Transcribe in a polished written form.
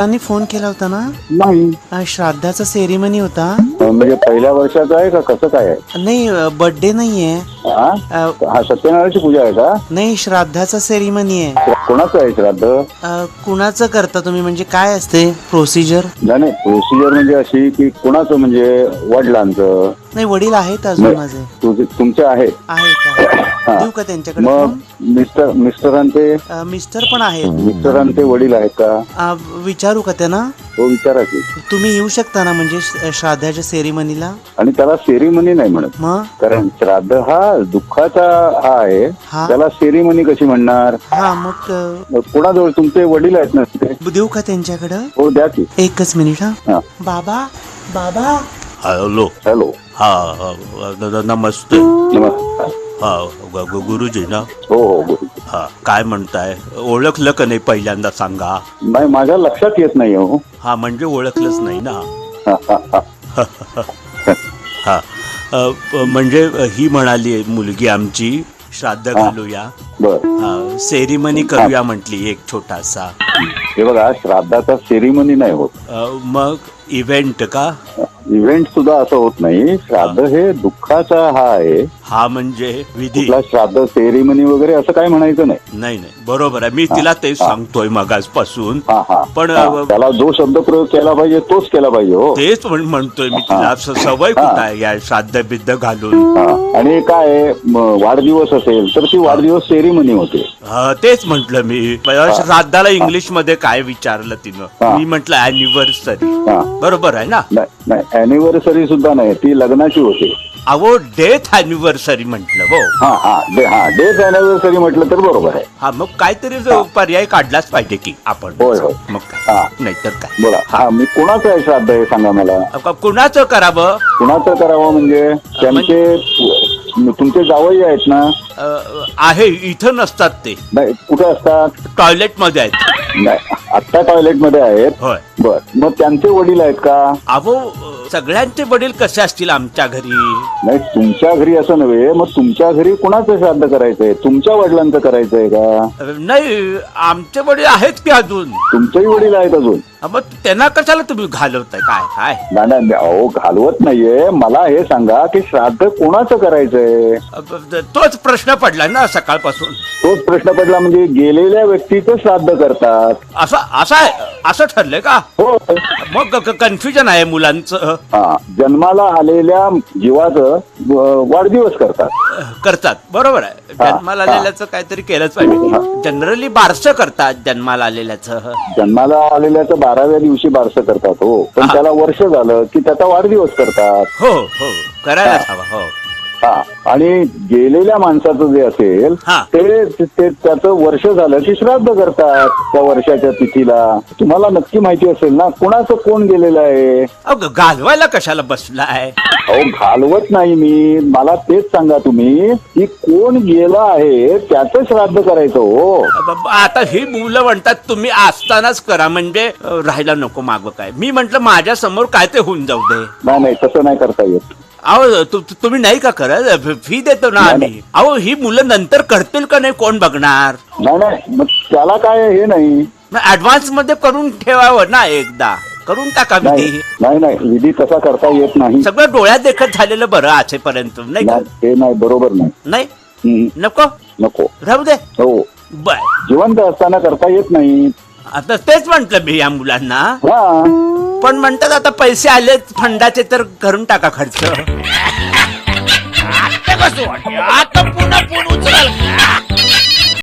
त्यांनी फोन केला होता ना? नाही. श्राद्धाचा सेरिमनी होता. म्हणजे पहिल्या वर्षाचं आहे का कसं काय आहे? नाही, बर्थडे नाहीये. हा सत्यनारायणाची पूजा आहे का? नाही, श्राद्धाचा सेरिमनी आहे. कोणाचं आहे श्राद्ध? कुणाचं करता तुम्ही? म्हणजे काय असते प्रोसिजर? नाही, प्रोसिजर म्हणजे अशी की कोणाचं, म्हणजे वडिलांचं? नाही, वडील आहेत अजून माझे. तुमचे आहेत? आहेत. देऊ का त्यांच्याकडे मग मिस्टरांचे? मिस्टर पण आहेत. मिस्टरांचे वडील आहेत का? विचारू का त्यांना? हो, विचारा की. तुम्ही येऊ शकता ना म्हणजे श्राद्धाच्या सेरिमनीला? आणि त्याला सेरिमनी नाही म्हणत, मग कारण श्राद्ध हा दुःखाचा हा आहे. हा. त्याला सेरिमनी कशी म्हणणार? हा, मग कोणाजवळ तुमचे वडील आहेत ना तिथे? देऊ का त्यांच्याकडं? हो, द्या की. एकच मिनिट. हा. बाबा बाबा. हॅलो. हॅलो. हा नमस्ते. नमस्कार. हा गुरुजी ना? हो हो, बोल. हा, काय म्हणताय? ओळखलं का नाही पहिल्यांदा सांगा. नाही, माझ्या लक्षात येत नाही हो. हा, म्हणजे ओळखलंच नाही ना. हा, हा, हा. हा, म्हणजे ही म्हणाली मुलगी आमची श्राद्ध घालूया, बर. सेरिमनी करूया म्हटली एक छोटासा. हे बघा, श्राद्धाचा सेरिमनी नाही होत. मग इव्हेंट का? इव्हेंट सुद्धा असं होत नाही. श्राद्ध हे दुःखाचा हा आहे. हा म्हणजे विधी. कुठला श्राद्ध सेरिमनी वगैरे असं काय म्हणायचं नाही. नाही नाही, बरोबर आहे. मी तिला तेच सांगतोय मगासपासून. पण त्याला जो शब्द प्रयोग केला पाहिजे तोच केला पाहिजे. हो, तेच म्हणतोय मी तिला. सवय कुठं आहे या श्राद्ध बिद्ध घालून. आणि काय वाढदिवस असेल तर ती वाढदिवस सेरिमनी होते. तेच म्हंटल मी. श्राद्धाला इंग्लिश मध्ये काय विचारलं तिनं? मी म्हंटल अॅनिव्हर्सरी. बरोबर आहे ना? नाही, अॅनिव्हर्सरी सुद्धा नाही, ती लग्नाची होते. अहो, डेथ अॅनिव्हर्सरी म्हंटल. हो, डेथ अॅनिव्हर्सरी म्हटलं तर बरोबर आहे. हा, मग काहीतरी पर्याय काढलाच पाहिजे की आपण. होय होय. मग नाही तर काय. बोला. हा, मी कुणाचं आहे श्राद्ध हे सांगा मला. कुणाचं करावं? कुणाचं करावं म्हणजे त्यांचे तुमचे जावई आहेत ना? आहे, इथं नसतात ते. नाही, कुठे असतात? टॉयलेट मध्ये आहेत. नाही, आत्ता टॉयलेट मध्ये आहेत. होय. बर, मग त्यांचे वडील आहेत का? अहो, सगळ्यांचे वडील कसे असतील आमच्या घरी? नाही, तुमच्या घरी असं नव्हे. मग तुमच्या घरी कुणाचं श्राद्ध करायचंय? तुमच्या वडिलांचं करायचंय का? नाही, आमचे वडील आहेत की अजून. तुमचेही वडील आहेत अजून? मग त्यांना कशाला तुम्ही घालवताय? काय काय? नाही, अहो, घालवत नाहीये. मला हे सांगा की श्राद्ध कोणाचं करायचंय? तोच प्रश्न पडला ना सकाळपासून. तोच प्रश्न पडला म्हणजे गेलेल्या व्यक्तीचं श्राद्ध करतात. असं ठरलंय का? हो. मग कन्फ्युजन आहे मुलांचं. जन्माला आलेल्या जीवाचं वाढदिवस करतात. बरोबर आहे. जन्माला आलेल्याचं काहीतरी केलंच पाहिजे. जनरली बारसं करतात जन्माला आलेल्याचं. जन्माला आलेल्याचं 12व्या दिवशी बारसं करतात. हो, पण त्याला वर्ष झालं की त्याचा वाढदिवस करतात. हो हो, करायलाच हवा. हो. आणि गेलेल्या माणसाचं जे असेल ते त्याचं वर्ष झालं की श्राद्ध करतात त्या वर्षाच्या तिथीला. तुम्हाला नक्की माहिती असेल ना कुणाचं कोण गेलेलं आहे? घालवायला कशाला बसलाय? अहो, घालवत नाही मी. मला तेच सांगा तुम्ही की कोण गेलं आहे त्याचं श्राद्ध करायचं. हो, आता ही मुलं म्हणतात तुम्ही असतानाच करा, म्हणजे राहायला नको मागं काय. मी म्हंटल माझ्या समोर काय ते होऊन जाऊ दे. नाही, तसं नाही करता येत. अहो, तुम्ही नाही का करत? फी देतो ना आम्ही. अहो, ही मुलं नंतर करतील का नाही कोण बघणार? नाही, मग त्याला काय हे नाही. ऍडव्हान्स मध्ये करून ठेवावं ना, एकदा करून टाका विधी. नाही, विधी तसा करता येत नाही. सगळं डोळ्यात देखत झालेलं बरं आजपर्यंत. नाही का? हे नाही, बरोबर नाही. नको राहू दे. हो, बर. जिवंत असताना करता येत नाही. आता तेच म्हंटल मी या मुलांना. पण म्हणतात आता पैसे आले फंडाचे तर करून टाका खर्च. आता पुन्हा फोन उचल.